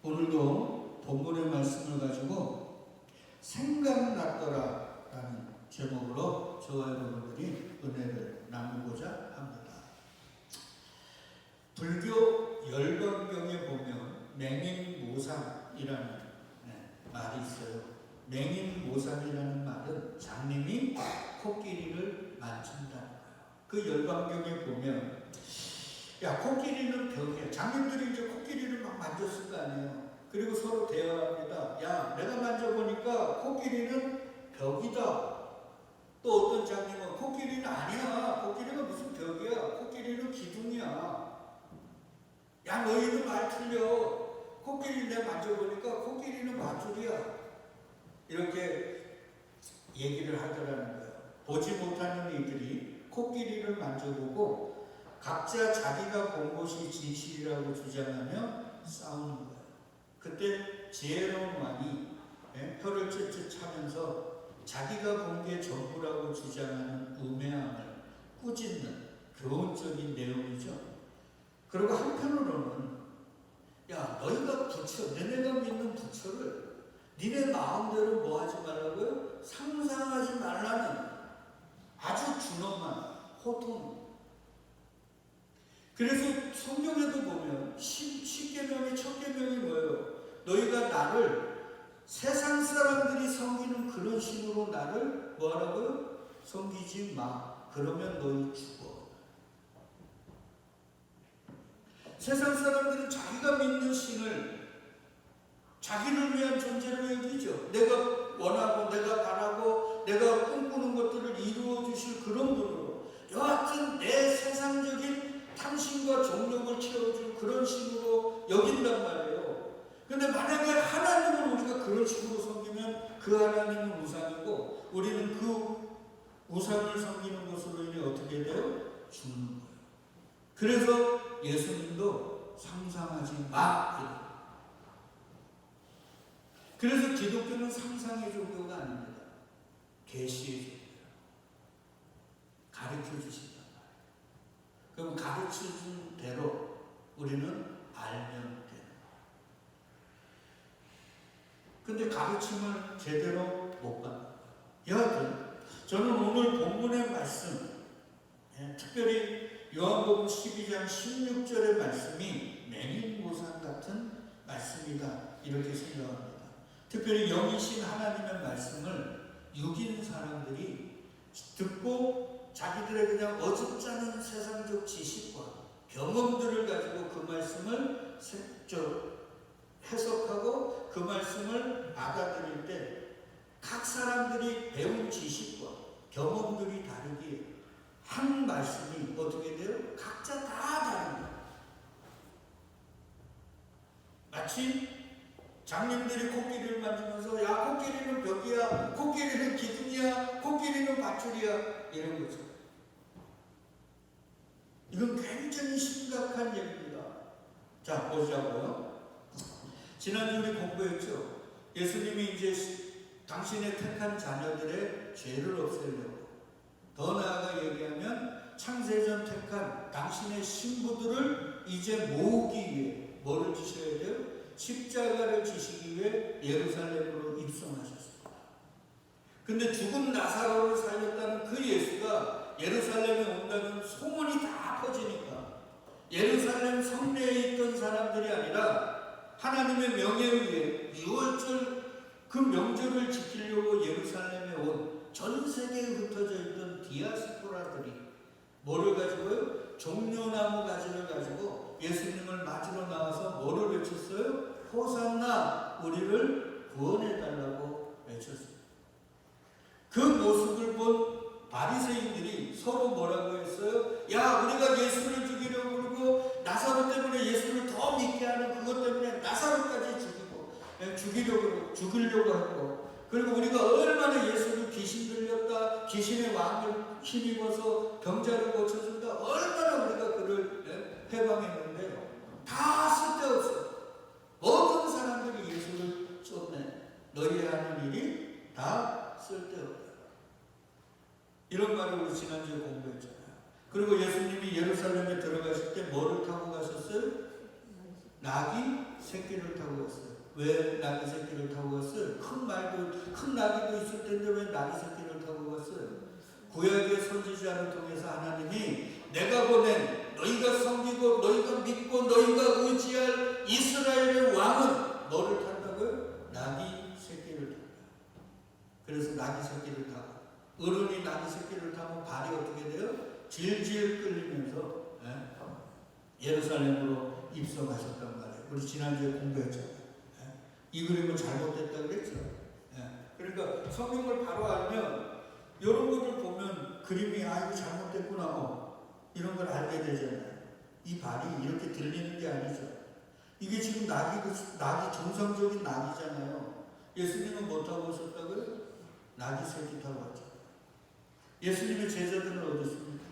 오늘도 본문의 말씀을 가지고 생각났더라라는 제목으로 저와 여러분들이 은혜를 나누고자 합니다. 불교 열반경에 보면 맹인모상이라는 말이 있어요. 맹인모상이라는 말은 장님이 코끼리를 만진다는 거예요. 그 열반경에 보면 야, 코끼리는 벽이야. 장님들이 이제 코끼리를 막 만졌을 거 아니에요. 그리고 서로 대화합니다. 야, 내가 만져보니까 코끼리는 벽이다. 또 어떤 장님은 코끼리는 아니야. 코끼리가 무슨 벽이야. 코끼리는 기둥이야. 야, 너희는 말 틀려. 코끼리 내가 만져보니까 코끼리는 마줄이야. 이렇게 얘기를 하더라는 거예요. 보지 못하는 이들이 코끼리를 만져보고 각자 자기가 본 것이 진실이라고 주장하며 싸우는 거예요. 그때 지혜로운 왕이 혀를 쯧쯧 차면서 자기가 본 게 전부라고 주장하는 우매함을 꾸짖는 교훈적인 내용이죠. 그리고 한편으로는 야, 너희가 부처, 너네가 믿는 부처를 니네 마음대로 뭐 하지 말라고요? 상상하지 말라는 아주 준엄한 호통. 그래서 성경에도 보면 10계명의 첫 계명이 뭐예요? 너희가 나를 세상 사람들이 섬기는 그런 신으로 나를 뭐 하라고요? 섬기지 마. 그러면 너희 죽어. 세상 사람들은 자기가 믿는 신을 자기를 위한 존재로 여기죠. 내가 원하고 내가 바라고 내가 꿈꾸는 것들을 이루어 주실 그런 분으로 여하튼 내 세상적인 탐심과 정욕을 채워줄 그런 신으로 여긴단 말이에요. 그런데 만약에 하나님을 우리가 그런 식으로 섬기면 그 하나님은 우상이고 우리는 그 우상을 섬기는 것으로 인해 어떻게 돼요? 죽는 거예요. 그래서 예수님도 상상하지 마. 그래서 기독교는 상상의 종교가 아닙니다. 계시의 종교예요. 가르쳐 주신단 말이에요. 그럼 가르쳐준 대로 우리는 알면 되는 거예요. 근데 가르침을 제대로 못 받는 거예요. 여하튼 저는 오늘 본문의 말씀, 특별히 요한복음 12장 16절의 말씀이 맹인모상 같은 말씀이다 이렇게 생각합니다. 특별히 영이신 하나님의 말씀을 육인 사람들이 듣고 자기들의 그냥 어줍잖은 세상적 지식과 경험들을 가지고 그 말씀을 해석하고 그 말씀을 받아들일 때 각 사람들이 배운 지식과 경험들이 다르기에 한 말씀이 어떻게 돼요? 각자 다 다릅니다. 마치 장님들이 코끼리를 만지면서 야, 코끼리는 벽이야, 코끼리는 기둥이야, 코끼리는 밧줄이야 이런 거죠. 이건 굉장히 심각한 얘기입니다. 자, 보자고요. 지난주 우리 공부했죠. 예수님이 이제 당신의 택한 자녀들의 죄를 없애려고, 더 나아가 얘기하면 창세전 택한 당신의 신부들을 이제 모으기 위해 뭐를 지셔야 돼요? 십자가를 지시기 위해 예루살렘으로 입성하셨습니다. 근데 죽은 나사로를 살렸다는 그 예수가 예루살렘에 온다는 소문이 다 퍼지니까 예루살렘 성내에 있던 사람들이 아니라 하나님의 명예에 의해 6월절 그 명절을 지키려고 예루살렘에 온 전 세계에 흩어져 있던 디아스포라들이 뭐를 가지고요? 종려나무 가지를 가지고 예수님을 맞으러 나와서 뭐를 외쳤어요? 호산나, 우리를 구원해달라고 외쳤어요. 그 모습을 본 바리새인들이 서로 뭐라고 했어요? 야, 우리가 예수를 죽이려고 그러고 나사로 때문에 예수를 더 믿게 하는 그것 때문에 나사로까지 죽이려고 하고, 그리고 우리가 얼마나 예수를 귀신 들렸다, 귀신의 왕을 힘입어서 병자를 고쳐준다, 얼마나 우리가 그를 해방했는데 다 쓸데없어. 모든 사람들이 예수를 쫓네. 너희 하는 일이 다 쓸데없다. 이런 말을 우리 지난주에 공부했잖아요. 그리고 예수님이 예루살렘에 들어가실 때 뭐를 타고 가셨어요? 낙이 새끼를 타고 왔어요. 왜 나귀 새끼를 타고 왔어요? 큰 나귀도 있을 텐데 왜 나귀 새끼를 타고 왔어요? 구약의 선지자를 통해서 하나님이 내가 보낸 너희가 섬기고 너희가 믿고 너희가 의지할 이스라엘의 왕은 너를 탄다고요? 나귀 새끼를 탄다. 그래서 나귀 새끼를 타고, 어른이 나귀 새끼를 타면 발이 어떻게 돼요? 질질 끌리면서 예루살렘으로 입성하셨단 말이에요. 우리 지난주에 공부했잖아요. 이 그림은 잘못됐다고 그랬죠. 그러니까 성경을 바로 알면 이런 것을 보면 그림이 이거 잘못됐구나 이런 걸 알게 되잖아요. 이 발이 이렇게 들리는 게 아니죠. 이게 지금 낙이 정상적인 낙이잖아요. 예수님은 뭐 타고 오셨다고요? 낙이 새끼 타고 왔죠. 예수님의 제자들은 어디 있습니까?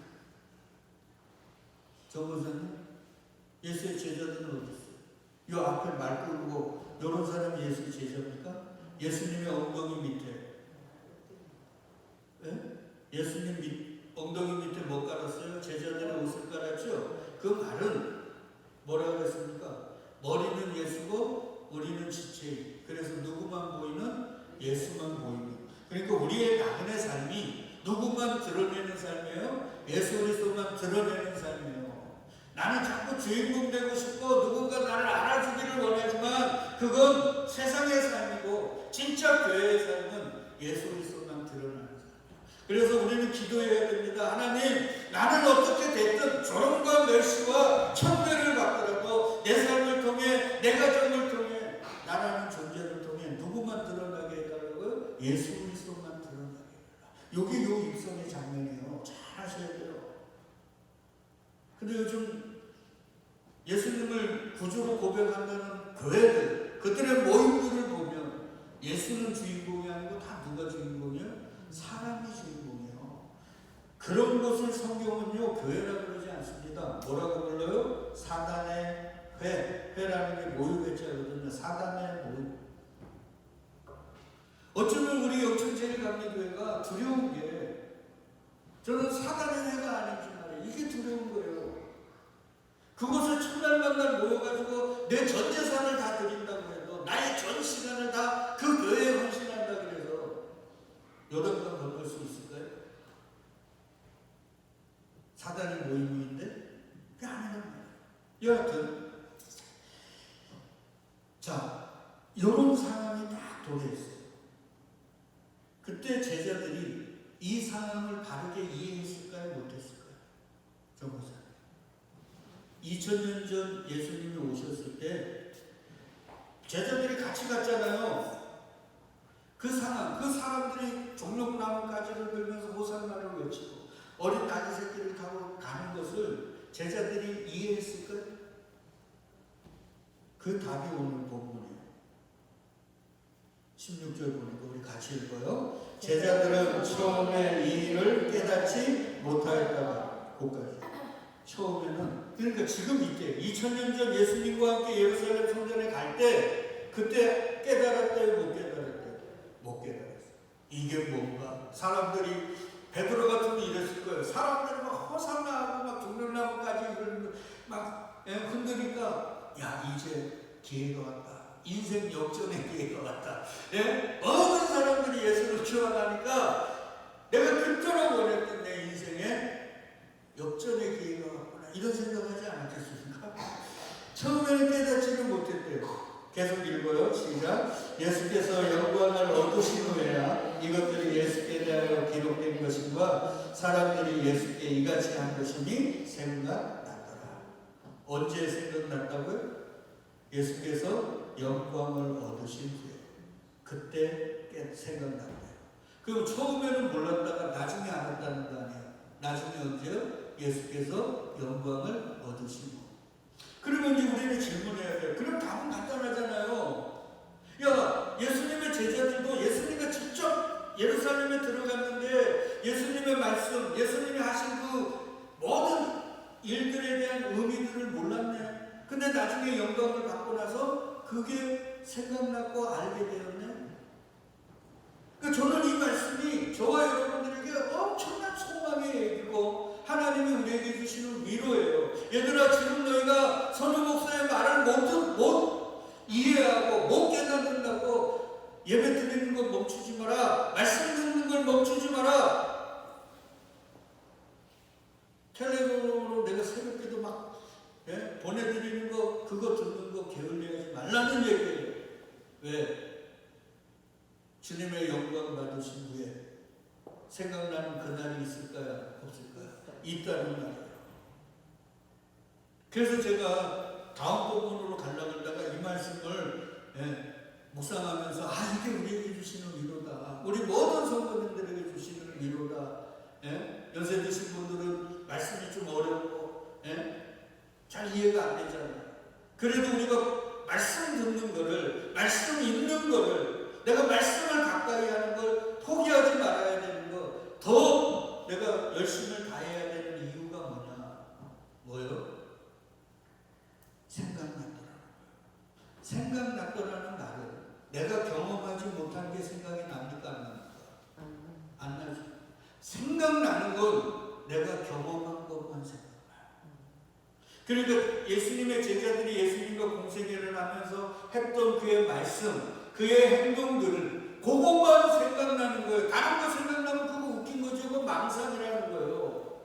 정보사님? 예수의 제자들은 어디 있어요? 이 앞에 말 끌고 이런 사람이 예수 제자입니까? 예수님의 엉덩이 밑에 예수님 엉덩이 밑에 뭐 깔았어요? 제자들의 옷을 깔았죠? 그 말은 뭐라고 했습니까? 머리는 예수고 우리는 지체인. 그래서 누구만 보이는? 예수만 보이는. 그러니까 우리의 나그네 삶이 누구만 드러내는 삶이에요? 예수 그리스도만 드러내는 삶이에요. 나는 자꾸 주인공 되고 싶고 누군가 나를 알아주기를 원하지만 그건 세상의 삶이고 진짜 교회의 삶은 예수 그리스도만 드러나는 삶이에요. 그래서 우리는 기도해야 됩니다. 하나님, 나는 어떻게 됐든 조롱과 멸시와 천대를 받더라도 내 삶을 통해, 내 가정을 통해, 나라는 존재를 통해 누구만 드러나게 해달라고요? 예수 그리스도만 드러나게 해달라. 이게 요 입성의 장면이에요. 잘 하셔야 돼요. 근데 요즘 예수님을 구주로 고백한다는 교회들, 그들의 모임들을 보면 예수는 주인공이 아니고 다 누가 주인공이에요? 사람이 주인공이에요. 그런 것을 성경은요, 교회라고 그러지 않습니다. 뭐라고 불러요? 사단의 회. 회라는 게 모유회자거든요. 사단의 모임. 어쩌면 우리 영천제일감리교회가 두려운 게, 저는 사단의 회가 아닌지 말이에요. 이게 두려운 거예요. 그곳을 첫날 만날 모여가지고 내 전 재산을 다 드린다고 해도 나의 전 시간을 다 그 교회에 헌신한다 그래서 요단강 건널 수 있을까요? 사단이 모임인데 그게 아니란 말이에요. 여하튼 자, 요런 상황이 딱 도래했어요. 그때 제자들이 이 상황을 바르게 이해했을까요? 못했을까요? 좀 보세요. 2000년 전 예수님이 오셨을 때 제자들이 같이 갔잖아요. 그 상황, 그 사람들이 종려나무가지를 들면서 호산나를 외치고 어린 나귀 새끼를 타고 가는 것을 제자들이 이해했을까요? 그 답이 오늘 본문이에요. 16절 보니까 우리 같이 읽어요. 제자들은 처음에 이 일을 깨닫지 못하였다가 거기까지. 처음에는, 그러니까 지금 이때 2000년 전 예수님과 함께 예루살렘 성전에 갈 때 그때 깨달았대요? 못 깨달았대요? 못 깨달았어요. 이게 뭔가 사람들이 베드로 같으면 이랬을 거예요. 사람들이 막 호산나하고 막 종려나무까지 막 흔드니까 야, 이제 기회가 왔다. 인생 역전의 기회가 왔다. 모든 사람들이 예수를 기원하니까 내가 그토록 원했던 내 인생에 역전의 기회가 왔구나. 이런 생각하지 않았겠습니까? 처음에는 깨닫지를 못했대요. 계속 읽어요. 시작. 예수께서 영광을 얻으신 후에야 이것들이 예수께 대하여 기록된 것인가 사람들이 예수께 이같이 한 것이니 생각났더라. 언제 생각났다고요? 예수께서 영광을 얻으신 후에 그때 생각났대요. 그럼 처음에는 몰랐다가 나중에 알았다는 거 아니에요? 나중에 언제요? 예수께서 영광을 얻으시고. 그러면 이제 우리는 질문해야 돼요. 그럼 답은 간단하잖아요. 야, 예수님의 제자들도 예수님이 직접 예루살렘에 들어갔는데 예수님의 말씀, 예수님이 하신 그 모든 일들에 대한 의미들을 몰랐네. 근데 나중에 영광을 받고 나서 그게 생각났고 알게 되었네. 그러니까 저는 이 말씀이 저와 여러분들에게 엄청난 소망의 얘기고 하나님이 우리에게 주시는 위로예요. 얘들아, 지금 너희가 선우 목사의 말을 이해하고 못 깨닫는다고 예배 드리는 걸 멈추지 마라. 말씀 듣는 걸 멈추지 마라. 텔레그램으로 내가 새벽기도 막 보내드리는 거 그거 듣는 거 게을리하지 말라는 얘기예요. 왜? 주님의 영광 받으신 후에 생각나는 그날이 있을까요? 없을까요? 있다는 말이에요. 그래서 제가 다음 부분으로 가려고 하다가 이 말씀을 묵상하면서 이게 우리에게 주시는 위로다. 우리 모든 성도님들에게 주시는 위로다. 연세 드신 분들은 말씀이 좀 어렵고 잘 이해가 안 되잖아요. 그래도 우리가 말씀 듣는 거를, 말씀 읽는 거를, 내가 말씀을 가까이 하는 걸 포기하지 말아야 되는 거, 더 내가 열심을 다해야 되는 이유가 뭐냐? 뭐요? 생각났더라는 거예요. 생각났더라는 말은 내가 경험하지 못한 게 생각이 납니까? 안 납니까? 안 나죠. 생각나는 건 내가 경험한 것만 생각나요. 그러니까 예수님의 제자들이 예수님과 공생애를 하면서 했던 그의 말씀, 그의 행동들은 그것만 생각나는 거예요. 다른 거 생각나면 그거 웃긴 거죠. 그거 망상이라는 거예요.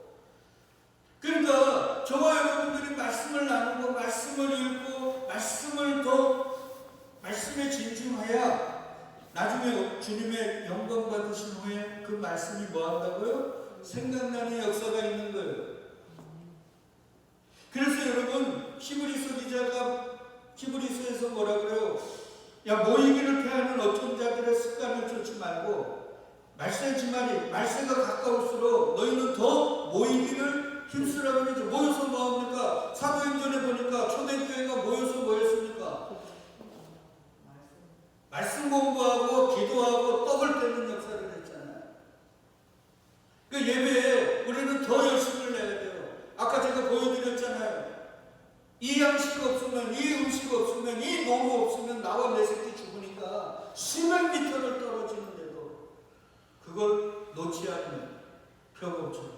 그러니까 저와 여러분들이 말씀을 나누고 말씀을 읽고 말씀을 더 말씀에 진중해야 나중에 주님의 영광 받으신 후에 그 말씀이 뭐 한다고요? 생각나는 역사가 있는 거예요. 그래서 여러분 히브리서 기자가 히브리서에서 뭐라 그래요? 야, 모이기를 패하는 어떤 자들의 습관을 쫓지 말고 말세지만이 말세가 가까울수록 너희는 더 모이기를 힘쓰라고 그러죠. 모여서 뭐 합니까? 사도행전에 보니까 초대교회가 모여서 뭐 했습니까? 말씀 공부하고 기도하고 떡을 떼는 역사를 했잖아요. 그 예배에 우리는 더 열심을 내야 돼요. 아까 제가 보여드렸잖아요. 이 양식 없으면, 이 음식 없으면, 이 노무 없으면 나와 내 새끼 죽으니까 수백 미터를 떨어지는데도 그걸 놓지 않는 표범처럼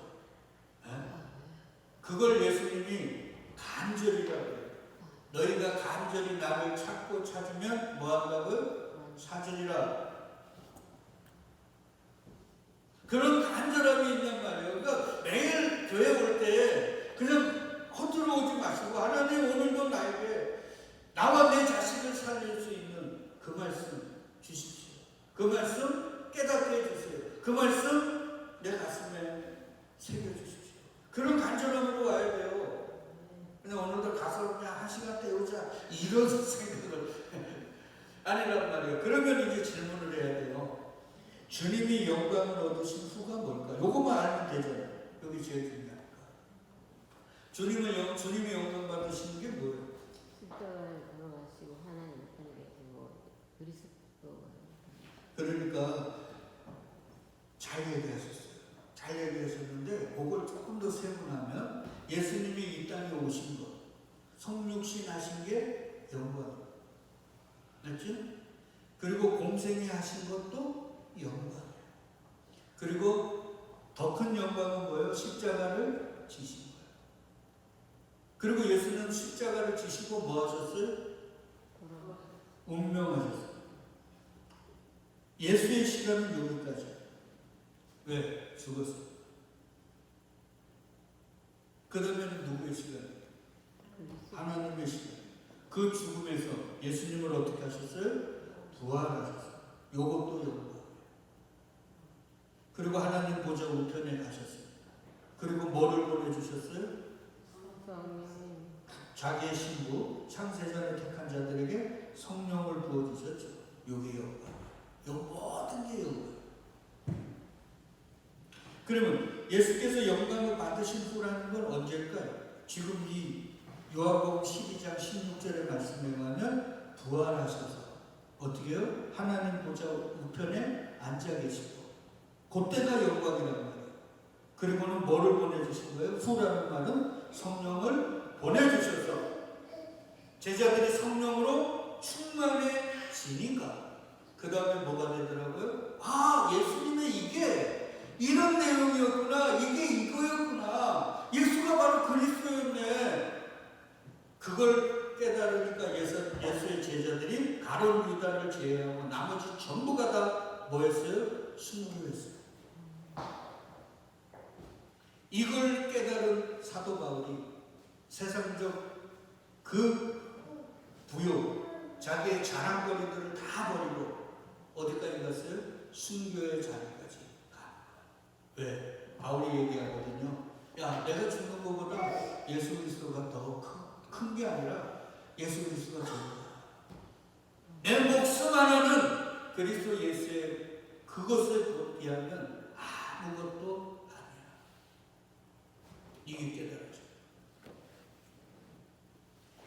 그걸 예수님이 간절이라고 해요. 너희가 간절히 나를 찾고 찾으면 뭐 한다고요? 찾으리라. 그런 간절함이 있단 말이에요. 그러니까 매일 교회 올 때 그냥 헛들어 오지 마시고 하나님 오늘도 나에게 나와 내 자식을 살릴 수 있는 그 말씀 주십시오. 그 말씀 깨닫게 해주세요. 그 말씀 내 가슴에 새겨주십시오. 그런 간절함으로 와야 돼요. 그냥 오늘도 가서 그냥 한 시간 때우자 이런 생각을 아니란 말이에요. 그러면 이제 질문을 해야 돼요. 주님이 영광을 얻으신 후가 뭘까? 요것만 알면 되잖아요. 여기 제일 중요하니까. 주님이 영광 받으시는 게 뭐예요? 십자가에 돌아가시고 하나님 나타나게 그리스도. 그러니까 잘 얘기하셨어요. 잘 얘기하셨는데 그걸 조금 더 세분하면 예수님이 이 땅에 오신 것, 성육신 하신 게 영광. 맞죠? 그리고 공생애 하신 것도 영광이에요. 그리고 더 큰 영광은 뭐예요? 십자가를 지신 거예요. 그리고 예수는 십자가를 지시고 뭐 하셨어요? 운명하셨어요. 예수의 시간은 여기까지. 왜? 죽었어요. 그 다음에는 누구의 시간이에요? 하나님의 시간. 그 죽음에서 예수님을 어떻게 하셨어요? 부활하셨어요. 요것도 영광. 그리고 하나님 보좌 우편에 가셨어요. 그리고 뭐를 보내주셨어요? 자기의 신부 창세전에 택한 자들에게 성령을 부어주셨죠. 요게 영광. 요 모든 게 영광. 그러면 예수께서 영광을 받으신 후라는 건 언제일까요? 지금 이 요한복음 12장 16절의 말씀에 가면 부활하셔서 어떻게 해요? 하나님 보좌 우편에 앉아 계시고 그때가 영광이라는 말이에요. 그리고는 뭐를 보내주신 거예요? 후라는 말은 성령을 보내주셔서 제자들이 성령으로 충만해지니까 그 다음에 뭐가 되더라고요? 아, 예수님의 이게 이런 내용이었구나. 이게 이거였구나. 예수가 바로 그리스도였네. 그걸 깨달으니까 예수의 제자들이 가룟 유다를 제외하고 나머지 전부가 다 뭐였어요? 순교했어요. 이걸 깨달은 사도 바울이 세상적 그 부요, 자기의 자랑거리들을 다 버리고 어디까지 갔어요? 순교의 자리까지 가. 왜? 바울이 얘기하거든요. 야, 내가 죽는 것보다 예수 그리스도가 더 큰 게 아니라 예수 그리스도가 전부다. 내 목숨 하나는 그리스도 예수의 그것에 비하면 아무것도 아니야. 이게 깨달아져.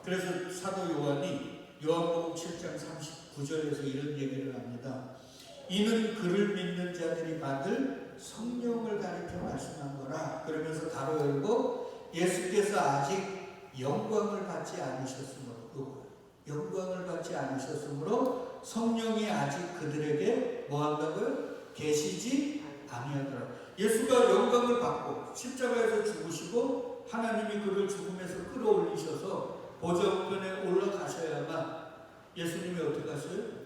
그래서 사도 요한이 요한복음 7장 39절에서 이런 얘기를 합니다. 이는 그를 믿는 자들이 받을 성령을 가리켜 말씀한 거라. 그러면서 가로 열고 예수께서 아직 영광을 받지 않으셨으므로, 영광을 받지 않으셨으므로 성령이 아직 그들에게 뭐 한다고요? 계시지 아니하더라. 예수가 영광을 받고 십자가에서 죽으시고 하나님이 그를 죽음에서 끌어올리셔서 보좌 우편에 올라가셔야만 예수님이 어떻게 하셔요?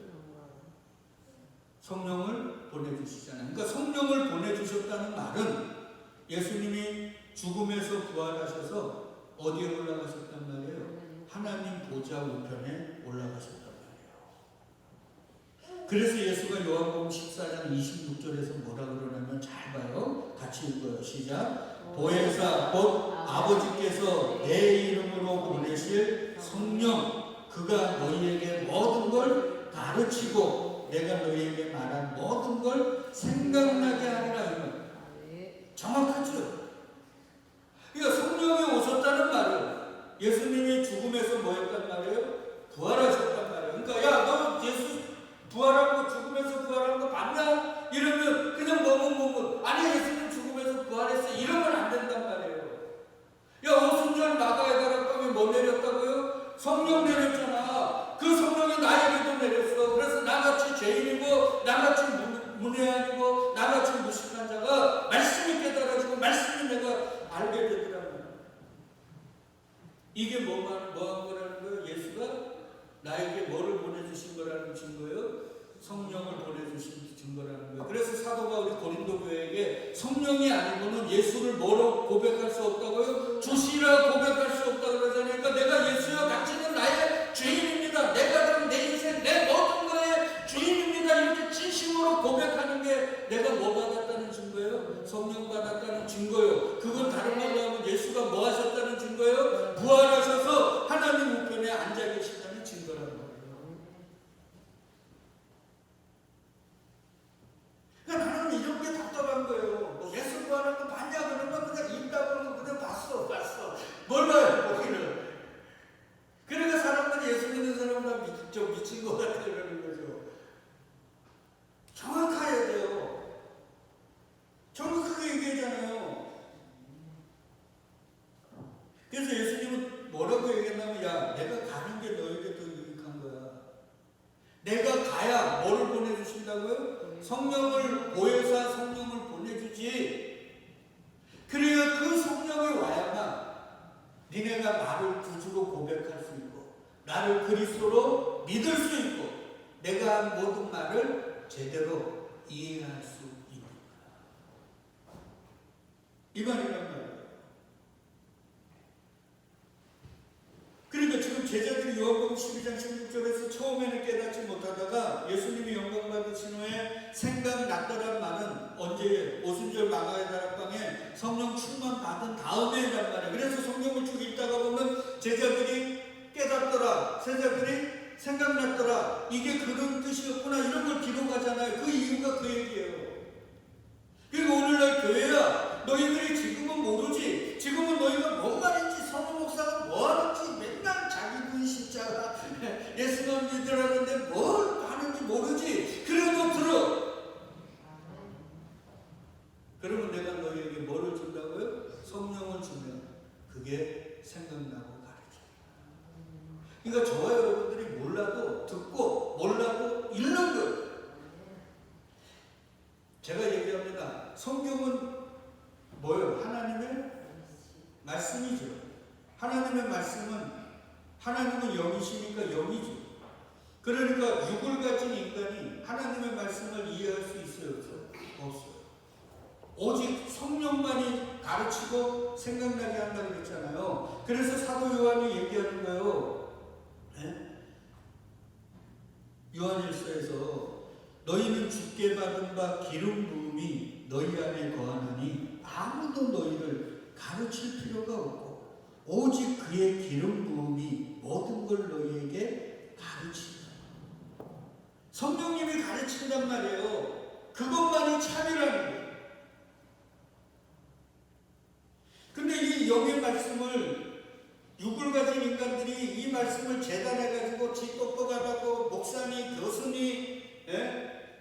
성령을 보내주시잖아요. 그러니까 성령을 보내주셨다는 말은 예수님이 죽음에서 부활하셔서 어디에 올라가셨단 말이에요? 하나님 보좌 우편에 올라가셨단 말이에요. 그래서 예수가 요한복음 14장 26절에서 뭐라 그러냐면 잘 봐요. 같이 읽어요. 시작. 보혜사 곧 아버지께서 내 이름으로 보내실 성령, 그가 너희에게 모든 걸 가르치고 내가 너희에게 말한 모든 걸 생각나게 하리라. 정확하죠? 그러니까 성령이 오셨다는 말은 예수님이 죽음에서 뭐 했단 말이에요? 부활하셨단 말이에요. 그러니까 야, 너 예수 부활한 거, 죽음에서 부활한 거 봤나? 이러면 그냥 머뭇머뭇, 아니 예수님 죽음에서 부활했어, 이러면 안 된단 말이에요. 야, 오순절 나가야 다락방에 뭐 내렸다고요? 성령 내렸잖아. 그 성령이 나에게도 내렸어. 그래서 나같이 죄인이고 나같이 문외한이고 나같이 무식한 자가 말씀이 깨달아지고 말씀이 내가 알게 되더라고요. 이게 뭐한 거라는 거예요? 예수가 나에게 뭐를 보내주신 거라는 증거예요? 성령을 보내주신 증거라는 거예요. 그래서 사도 바울이 고린도 교회에게 성령이 아니고는 예수를 뭐로 고백할 수 없다고요? 주시라 고백할 수 없다고 그러잖아요. 그러니까 내가 예수여 당신은 나의 주인입니다. 내가 내 인생 내 모든 거의 주인입니다. 이렇게 진심으로 고백하는 게 내가 뭐 받았다는 증거예요? 성령 받았다는 증거예요. 그건 다른 말로 하면 예수가 뭐 하셨다는 증거예요? 부활하셔서 하나님 우편에 앉아 계시다는 증거라는 거예요. 그러니까 나는 이런 게 답답한 거예요. 뭐 예수 부활한 거 봤냐 그러면 그냥 있다고 그냥 봤어. 몰라요 거기는. 그러니까 사람들이 예수 믿는 사람은 좀 미친 것 같아 그러는 거죠. 정확해야 돼요. 정확하게 얘기하잖아요. 그래서 예수님은 뭐라고 얘기했냐면 야, 내가 가는 게 너에게 더 유익한 거야. 내가 가야 뭐를 보내주신다고요? 성령을, 보혜사 성령을 보내주지. 그래야 그 성령이 와야만 니네가 나를 구주로 고백할 수 있고 나를 그리스도로 믿을 수 있고 내가 한 모든 말을 제대로 이해할 수 있는 거야. 이 말이란 말이에요. 그러니까 지금 제자들이 요한복음 12장 16절에서 처음에는 깨닫지 못하다가 예수님이 영광 받으신 후에 생각났더란 말은 언제? 오순절 마가의 다락방에 성령 충만 받은 다음에란 말이에요. 그래서 성령을 쭉 읽다가 보면 제자들이 깨닫더라, 제자들이 생각났더라, 이게 그런 뜻이었구나, 이런 걸 기록하잖아요. 그 이유가 그 얘기예요. 그리고 오늘날 교회야, 너희들이 지금은 모르지, 지금은 너희가 뭔 말인지, 성우 목사가 뭐 하는지 맨날 자기 분 십자가 예수만 믿으라는데 뭘 하는지 모르지. 그래도 들어. 그러면 내가 너희에게 뭐를 준다고요? 성령을 주면 그게 생각나고 가르쳐. 그러니까 저와 여러분들이 몰라도 듣고 몰라도 읽는 거예요. 제가 얘기합니다. 성경은 뭐예요? 하나님의 말씀이죠. 하나님의 말씀은 하나님은 영이시니까 영이죠. 그러니까 육을 가진 인간이 하나님의 말씀을 이해할 수 있어요? 없어요. 오직 성령만이 가르치고 생각나게 한다고 그랬잖아요. 그래서 사도 요한이 얘기하는 거예요. 네? 요한일서에서 너희는 주께 받은 바 기름 부음이 너희 안에 거하나니 아무도 너희를 가르칠 필요가 없고 오직 그의 기름 부음이 모든 걸 너희에게 가르친다. 성령님이 가르친단 말이에요. 그것만이 참이라는 거예요. 근데 이 영의 말씀을 육을 가진 인간들이 이 말씀을 재단해가지고 지 똑똑하다고 목사니 교수니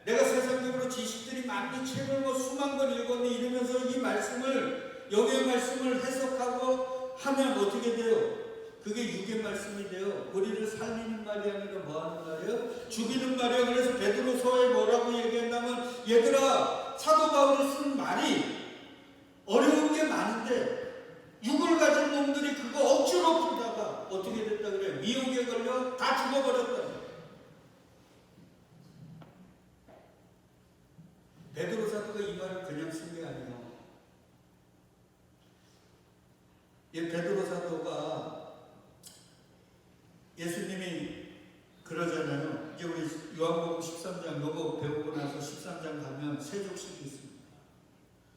내가 세상적으로 지식들이 많니 책을 뭐 수만 권 읽었니 이러면서 이 말씀을 영의 말씀을 해석하고 하면 어떻게 돼요? 그게 육의 말씀이 돼요. 우리를 살리는 말이 아니라 뭐 하는 말이에요? 죽이는 말이에요. 그래서 베드로서에 뭐라고 얘기했냐면 얘들아 사도 바울이 쓴 말이 어려운 게 많은데 육을 가진 놈들이 그거 억지로 풀다가 어떻게 됐다 그래? 미혹에 걸려 다 죽어버렸다. 베드로 사도가 이 말을 그냥 쓴 게 아니에요. 베드로 사도가 예수님이 그러잖아요. 이제 우리 요한복음 13장 요거 배우고 나서 13장 가면 세족식이 있습니다.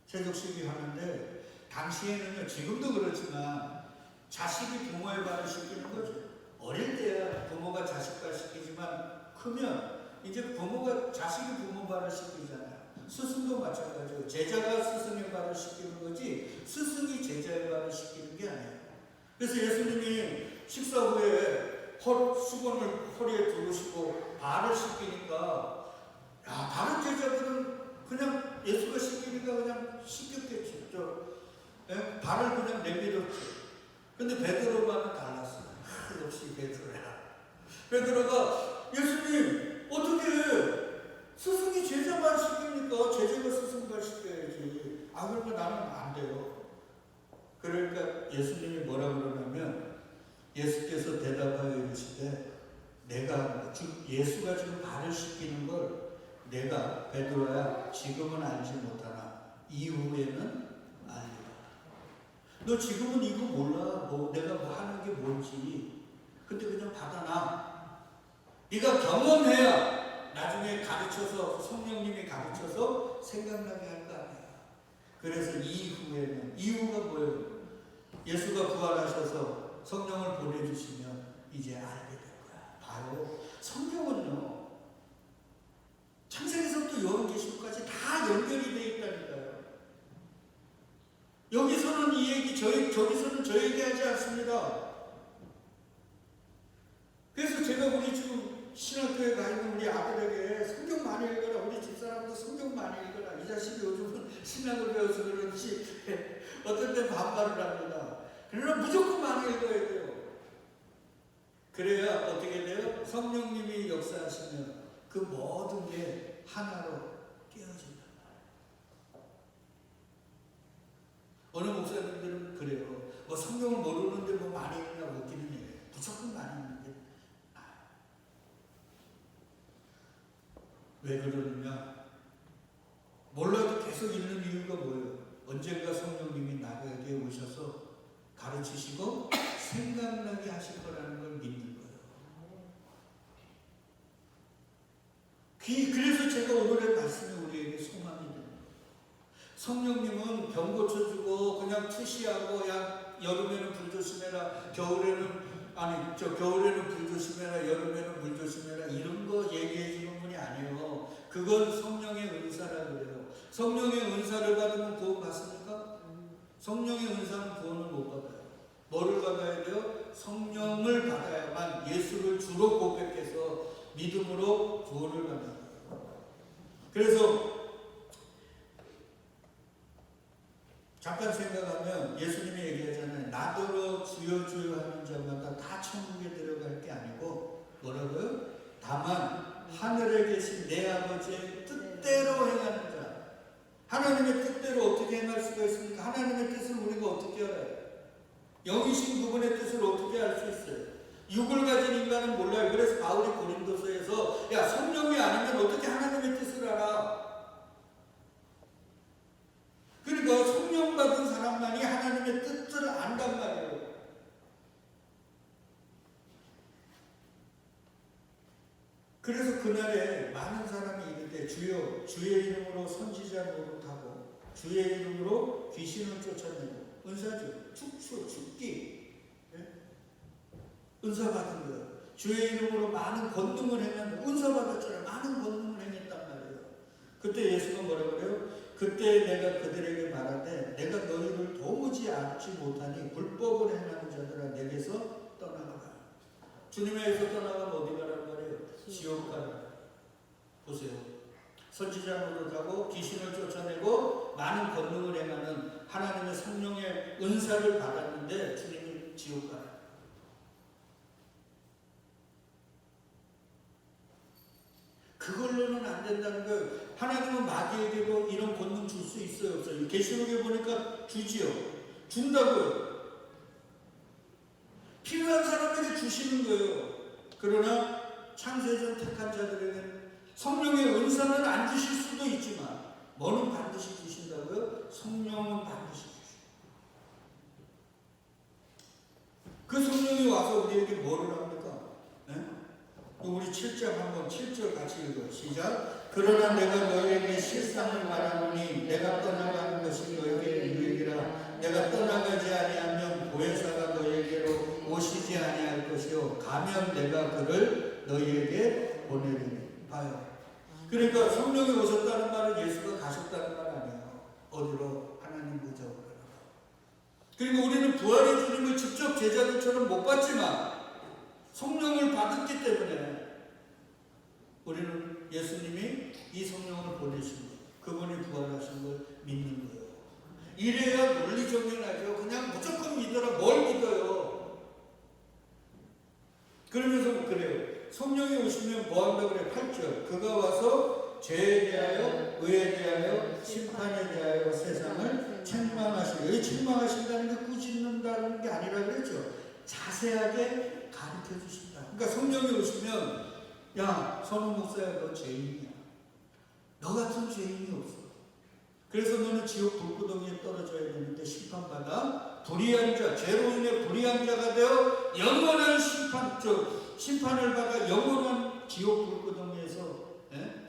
세족식이 하는데 당시에는요, 지금도 그렇지만 자식이 부모의 발을 씻기는 거죠. 어릴 때야 부모가 자식 발 씻기지만 크면 이제 부모가 자식이 부모 발을 씻기잖아요. 스승도 마찬가지고 제자가 스승의 발을 씻기는 거지 스승이 제자의 발을 씻기는 게 아니에요. 그래서 예수님이 식사 후에 수건을 허리에 두르시고 발을 씻기니까 다른 제자들은 그냥 예수가 씻기니까 그냥 씻겼겠죠. 발을 그냥 내밀었죠. 근데 베드로와는 달랐어요. 역시 베드로야. 베드로가 예수님 어떻게 스승이 제자 발 씻깁니까? 제자가 스승 발 씻겨야지. 그러면 나는 안 돼요. 그러니까 예수님이 뭐라 그러냐면 예수께서 대답하여 이르시되 내가 예수가 지금 발을 씻기는 걸 내가 베드로야 지금은 알지 못하나 이후에는 알리라. 너 지금은 이거 몰라. 내가 뭐 하는 게 뭔지. 근데 그냥 받아놔. 네가 경험해야 나중에 가르쳐서 성령님이 가르쳐서 생각나게 할 거 아니야. 그래서 이후가 뭐예요? 예수가 부활하셔서 성령을 보내주시면 이제 알게 될 거야. 바로 성경은요, 창세기서부터 요한계시록까지 다 연결이 되어 있다니까요. 여기서는 이 얘기, 저기서는 저 얘기하지 않습니다. 그래서 제가 우리 지금 신학교에 가 있는 우리 아들에게 성경 많이 읽어라. 우리 집사람도 성경 많이 읽어라. 이 자식이 요즘은 신학을 배워서 그런지 어떤 때 반발을 합니다. 그러나 무조건 많이 읽어야 돼요. 그래야 어떻게 돼요? 성령님이 역사하시면 그 모든 게 하나로 깨어진단 말이에요. 어느 목사님들은 그래요. 성경을 모르는데 많이 읽냐고 웃기는 얘기예요. 무조건 많이 읽는 게 나아요. 왜 그러느냐? 몰라도 계속 읽는 이유가 뭐예요? 언젠가 성령님이 나에게 오셔서 가르치시고 생각나게 하실 거라는 걸 믿는 거예요. 그래서 제가 오늘의 말씀이 우리에게 소망이 되는 거예요. 성령님은 병 고쳐주고 그냥 투시하고 여름에는 불 조심해라, 겨울에는 불 조심해라, 여름에는 물 조심해라 이런 거 얘기해 주는 분이 아니에요. 그건 성령의 은사라 그래요. 성령의 은사를 받으면 구원 받습니까? 성령의 은사는 구원을 못 받아요. 뭐를 받아야 돼요? 성령을 받아야만 예수를 주로 고백해서 믿음으로 구원을 받는 거예요. 그래서 잠깐 생각하면 예수님이 얘기하잖아요. 나더러 주여 주여 하는 자마다 다 천국에 들어갈 게 아니고 뭐라고요? 다만 하늘에 계신 내 아버지의 뜻대로 행하는 자. 하나님의 뜻대로 어떻게 행할 수가 있습니까? 하나님의 뜻을 우리가 어떻게 알아요? 영이신 그분의 뜻을 어떻게 알 수 있어요? 육을 가진 인간은 몰라요. 그래서 바울이 고린도서에서 야, 성령이 아니면 어떻게 하나님의 뜻을 알아? 그러니까 성령 받은 사람만이 하나님의 뜻을 안단 말이에요. 그래서 그날에 많은 사람이 이르되 주여 주의 이름으로 선지자 노릇하고 주의 이름으로 귀신을 쫓아내고 은사죠. 축수, 죽기. 예? 은사 받은 거예요. 주의 이름으로 많은 권능을 행한 은사 받았잖아요. 많은 권능을 행했단 말이에요. 그때 예수가 뭐라 그래요? 그때 내가 그들에게 말하되 내가 너희를 도무지 알지 못하니 불법을 행하는 자들아 내게서 떠나가라. 주님에게서 떠나가면 어디 가라는 말이에요? 지옥 가라. 보세요. 선지자 노릇하고 귀신을 쫓아내고 많은 권능을 행하는 하나님의 성령의 은사를 받았는데 주님이 지옥 가라. 그걸로는 안 된다는 거예요. 하나님은 마귀에게도 이런 권능 줄 수 있어요, 없어요? 계시록에 보니까 주지요. 준다고요. 필요한 사람에게 주시는 거예요. 그러나 창세전 택한 자들에게는 성령의 은사는 안 주실 수도 있지만 뭐는 반드시 주신다고요? 성령은 반드시 주시고 그 성령이 와서 우리에게 뭐를 합니까? 네? 우리 7장 한번 7절 같이 읽어요. 시작. 그러나 내가 너희에게 실상을 말하노니 내가 떠나가는 것이 너희에게 유익이라. 내가 떠나가지 아니하면 보혜사가 너희에게로 오시지 아니할 것이요 가면 내가 그를 너희에게 보내리니. 봐요. 그러니까 성령이 오셨다는 말은 예수가 가셨다는 말 아니에요. 어디로? 하나님 보좌로. 그리고 우리는 부활의 주님을 직접 제자들처럼 못 봤지만 성령을 받았기 때문에 우리는 예수님이 이 성령을 보내신 것, 그분이 부활하신 걸 믿는 거예요. 이래야 논리정연하죠. 그냥 무조건 믿어라. 뭘 믿어요? 그러면서 그래요. 성령이 오시면 뭐 한다고 그래? 8절. 그가 와서 죄에 대하여, 의에 대하여, 심판에 대하여 세상을 책망하시고, 여기 책망하신다는 게 꾸짖는다는 게 아니라 그랬죠. 자세하게 가르쳐 주신다. 그러니까 성령이 오시면 야, 선우 목사야, 너 죄인이야. 너 같은 죄인이 없어. 그래서 너는 지옥 불구덩이에 떨어져야 되는데 심판받아 불의한 자, 죄로 인해 불의한 자가 되어 영원한 심판을 받아 영원한 지옥 불구덩이에서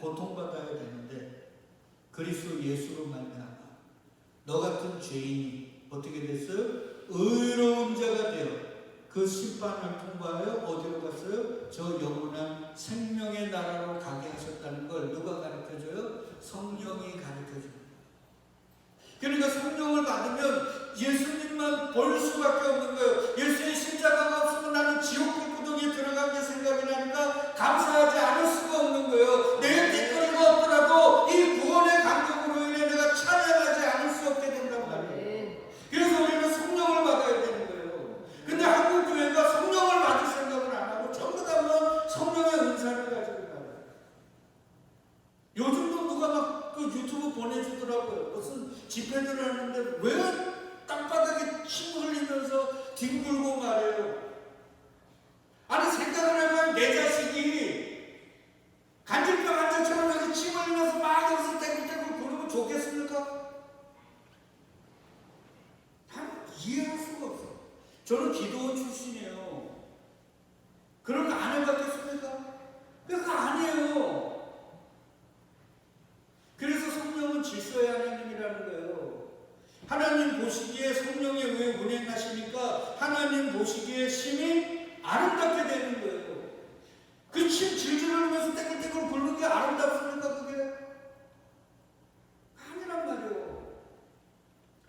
고통받아야 되는데 그리스도 예수로 말미암아 너 같은 죄인이 어떻게 됐어요? 의로운 자가 되어 그 심판을 통과하여 어디로 갔어요? 저 영원한 생명의 나라로 가게 하셨다는 걸 누가 가르쳐줘요? 성령이 가르쳐줍니다. 그러니까 성령을 받으면 예수님만 볼 수밖에 없는 거예요. 예수의 십자가가 없으면 나는 지옥 불구덩이에 들어가게 생각이 나니까 감사하지 않을 수가 없는 거예요. 내 뒷거리가 없더라도 이 구원의 감격으로 인해 내가 찬양하지 않을 수 없게 된단 말이에요. 그래서 우리는 성령을 받아야 되는 거예요. 근데 한국 교회가 성령을 받을 생각을 안 하고 전부 다 뭐 성령의 은사를 가지고 있어요. 요즘도 누가 막 그 유튜브 보내주더라고요. 무슨 집회를 하는데 왜 땅바닥에 침 흘리면서 뒹굴고 말해요. 아니 생각을 해보면 내 자식이 간질병 환자처럼 여기 침 흘리면서 막 여기서 떼굴떼굴 그러면 좋겠습니까? 다 이해할 수가 없어. 저는 기도원 출신이에요. 그런 거 안 해봤겠습니까? 그거 아니에요. 그래서 성령은 질서의 하나님이라는 거예요. 하나님 보시기에 성령에 왜 운행하시니까 하나님 보시기에 심히 아름답게 되는 거예요. 그 침 질질 흘리면서 떼굴떼굴 굴는 게 아름답습니까? 그게? 아니란 말이에요.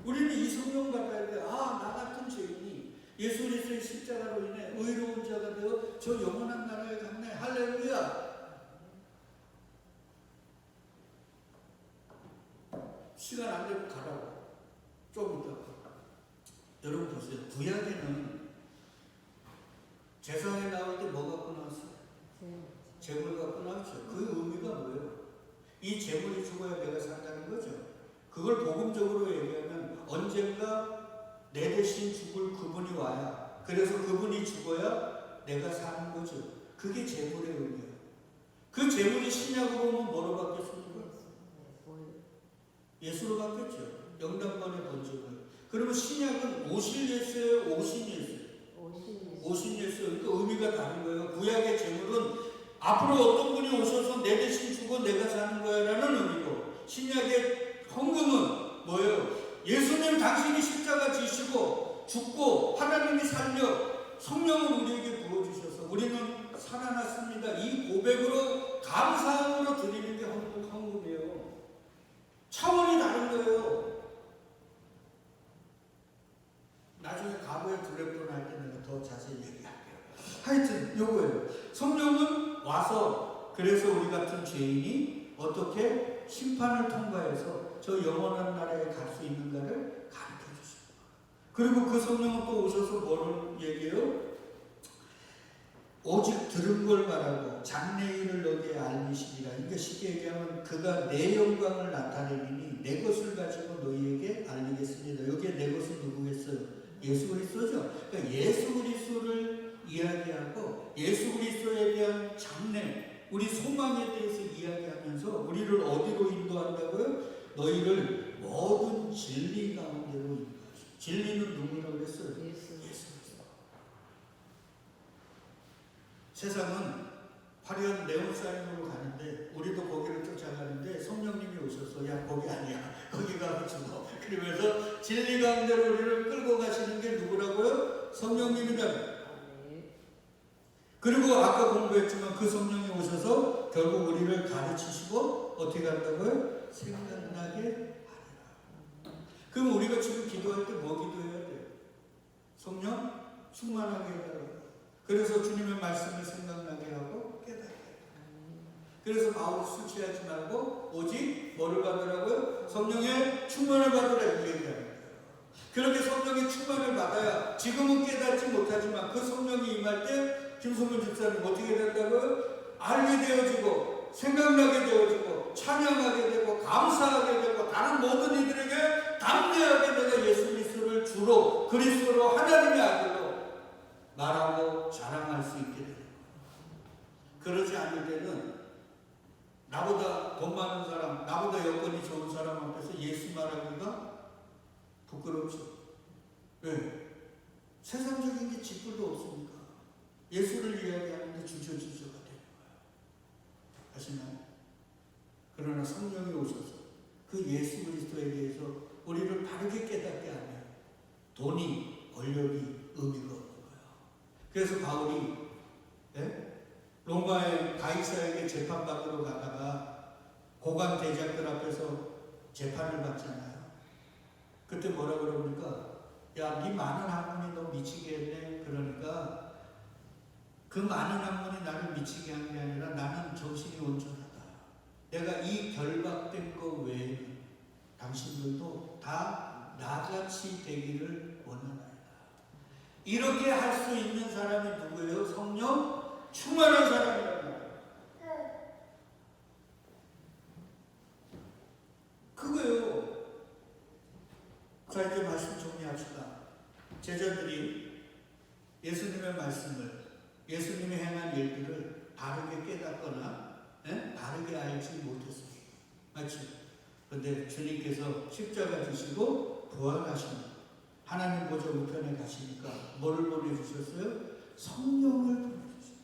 우리는 이 성령 받아야 돼. 아, 나 같은 죄인이 예수 그리스도의 십자가로 인해 의로운 자가 되어 저 영원한 나라에 갔네. 할렐루야. 시간 안 되면 가라고. 좀 이따. 여러분 보세요. 구약에는 제사에 나올 때 뭐 갖고 나왔어요? 재물 갖고 나왔죠. 그 의미가 뭐예요? 이 재물이 죽어야 내가 산다는 거죠. 그걸 복음적으로 얘기하면 언젠가 내 대신 죽을 그분이 와야, 그래서 그분이 죽어야 내가 사는 거죠. 그게 재물의 의미예요. 그 재물이 신약으로 오면 뭐로 바뀌었습니까? 예수로 바뀌었죠. 영단번의 번쩍을. 그러면 신약은 오실 예수예요, 오신 예수예요? 오신 예수. 그러니까 의미가 다른 거예요. 구약의 재물은 앞으로 어떤 분이 오셔서 내 대신 주고 내가 사는 거야 라는 의미고, 신약의 헌금은 뭐예요? 예수님 당신이 십자가 지시고 죽고 하나님이 살려 성령을 우리에게 부어주셔서 우리는 살아났습니다. 이 고백으로 감사함으로 드리는 게 헌금이에요. 차원이 다른 거예요. 나중에 가부의 드랩돈 할 때 내가 더 자세히 얘기할게요. 하여튼 요거예요. 성령은 와서 그래서 우리 같은 죄인이 어떻게 심판을 통과해서 저 영원한 나라에 갈 수 있는가를 가르쳐 주십니다. 그리고 그 성령은 또 오셔서 뭐를 얘기해요? 오직 들은 걸 말하고 장래일을 너희에게 알리시리라. 그러니까 쉽게 얘기하면 그가 내 영광을 나타내리니 내 것을 가지고 너희에게 알리겠습니다. 여기에 내 것은 누구겠어요? 예수 그리스도죠. 그러니까 예수 그리스도를 이야기하고 예수 그리스도에 대한 장래, 우리 소망에 대해서 이야기하면서 우리를 어디로 인도한다고요? 너희를 모든 진리 가운데로 인도하시고. 진리는 누구라고 그랬어요? 예수 그리스도. 세상은 화려한 네온사인으로 가는데 우리도 거기를 쫓아가는데 성령님이 오셔서 야 거기 아니야, 거기 가면 죽어. 그러면서 진리 가운데로 우리를 끌고 가시는 게 누구라고요? 성령님이다. 그리고 아까 공부했지만 그 성령이 오셔서 결국 우리를 가르치시고 어떻게 한다고요? 생각나게 하리라. 그럼 우리가 지금 기도할 때 뭐 기도해야 돼요? 성령 충만하게 해달라. 그래서 주님의 말씀을 생각나게 하고 깨닫게 해달라. 그래서 바울이 술 취하지 말고 오직 뭐를 받으라고요? 성령의 충만을 받으라 이 얘기합니다. 그렇게 성령의 충만을 받아야 지금은 깨닫지 못하지만 그 성령이 임할 때 김성근 집사님 어떻게 된다고요? 알게 되어지고 생각나게 되어지고 찬양하게 되고 감사하게 되고 다른 모든 이들에게 담대하게 내가 예수 그리스도를 주로 그리스도로 하나님의 아들로 말하고 자랑할 수 있게 되는 거예요. 그러지 않을 때는 나보다 돈 많은 사람, 나보다 여건이 좋은 사람 앞에서 예수 말하기가 부끄럽죠. 왜? 세상적인 게 짓불도 없으니까 예수를 이야기하는데 주저주저가 되는 거예요. 아시나요? 그러나 성령이 오셔서 그 예수 그리스도에 대해서 우리를 바르게 깨닫게 하면 돈이, 권력이 의미가 없는 거예요. 그래서 바울이 로마의 가이사에게 재판받으러 가다가 고관 대장들 앞에서 재판을 받잖아요. 그때 뭐라 그럽니까? 야, 네 많은 학문이 너 미치게 했네. 그러니까 그 많은 학문이 나를 미치게 한 게 아니라 나는 정신이 온전하다. 내가 이 결박된 것 외에는 당신들도 다 나같이 되기를 원하나이다. 이렇게 할 수 있는 사람이 누구예요? 성령 충만한 사람이란 말이에요. 그거예요. 자, 이제 말씀 정리합시다. 제자들이 예수님의 말씀을, 예수님이 행한 일들을 바르게 깨닫거나 바르게 알지 못했습니다. 맞죠? 그런데 주님께서 십자가 지시고 부활하십니다. 하나님 보좌 우편에 가시니까 뭐를 보내주셨어요? 성령을 보내주셨어요.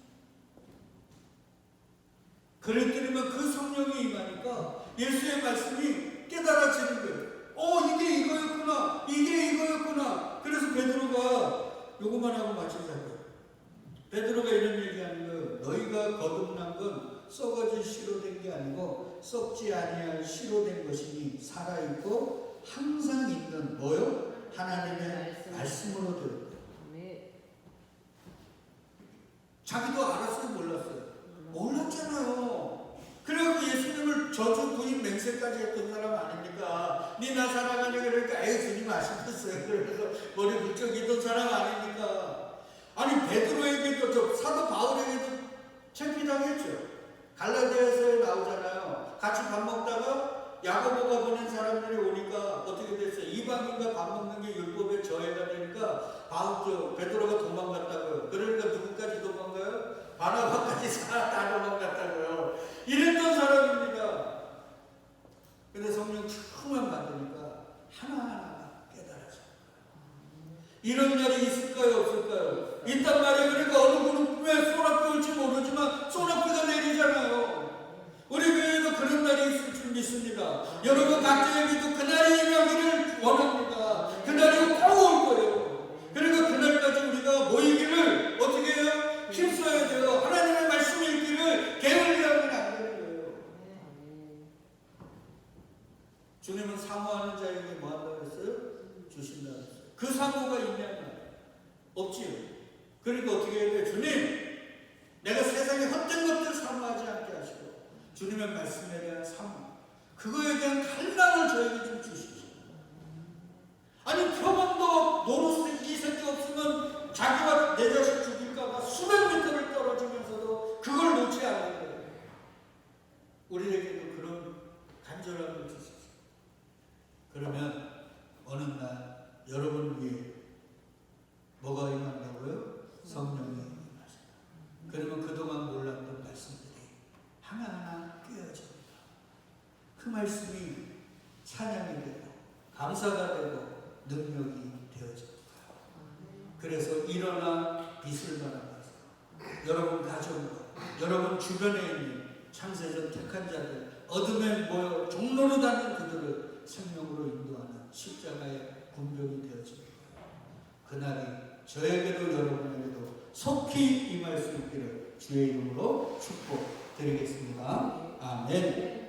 그랬더니만 그 성령이 임하니까 예수의 말씀이 깨달아지는 거예요. 이게 이거였구나. 이게 이거였구나. 그래서 베드로가 요것만 하고 마치자고요. 베드로가 이런 얘기하는 거예요. 너희가 거듭난 건 썩어질 씨로 된 게 아니고 썩지 아니할 씨로 된 것이니 살아있고 항상 있는 뭐요? 하나님의 말씀으로 되는 거예요. 자기도 알았어요? 몰랐어요? 몰랐잖아요. 그래갖고 예수님을 저주 부인 맹세까지 했던 사람 아닙니까? 니 나 사랑하니 그러니까 에이 주님 아시겠어요. 그래서 머리 굴쩍이던 사람 아닙니까? 아니 베드로에게도 저 사도 바울에게도 창피당했죠. 갈라디아서에 나오잖아요. 같이 밥 먹다가 야고보가 보낸 사람들이 오니까 어떻게 됐어요? 이방인과 밥 먹는 게 율법에 저해가 되니까 베드로가 도망갔다고요. 그러니까 누구까지 도망가요? 바나바까지 다 도망갔다고요. 이랬던 사람입니다. 근데 성령 처음만 받으니까 하나하나 깨달아져. 이런 날이 있을까요? 없을까요? 있단 말이에요. 그러니까 어느 그룹에 소나비 올지 모르지만 소나비가 내리잖아요. 우리 교회도 그런 날이 있을 줄 믿습니다. 여러분 각자에게도 그날이 임하기를 원합니다. 그날이 꼭 올 거예요. 그리고 그날까지 우리가 모이기를 어떻게 해요? 힘써야 돼요. 하나님의 말씀이 있기를 게을리하면 안 되는 거예요. 주님은 사모하는 자에게 뭐 한다고 했어요? 주신다고 했어요. 그 사모가 있냐면 없지요. 그러니까 어떻게 해야 돼요? 주님, 내가 세상에 헛된 것들 사모하지 않게 하시고 주님의 말씀에 대한 사모, 그거에 대한 갈망을 저에게 좀 주십시오. 아니 평안도 노릇이 새끼 없으면 자기가 내 자식 죽일까봐 수백 미터를 떨어지면서도 그걸 놓지 않는 거예요. 우리에게도 그런 간절함을 주십시오. 그러면 어느 날 여러분 위에 뭐가 임한다고요? 성령이 임하신다. 그러면 그동안 몰랐던 말씀들이 하나하나 깨어집니다. 그 말씀이 찬양이 되고 감사가 되고 능력이 되어집니다. 그래서 일어나 빛을 발하면서 여러분 가정과 여러분 주변에 있는 창세전 택한 자들, 어둠에 모여 종로로 다니는 그들을 생명으로 인도하는 십자가의 군병이 되어집니다. 그날이 저에게도 여러분에게도 속히 임할 수 있기를 주의 이름으로 축복드리겠습니다. 아멘.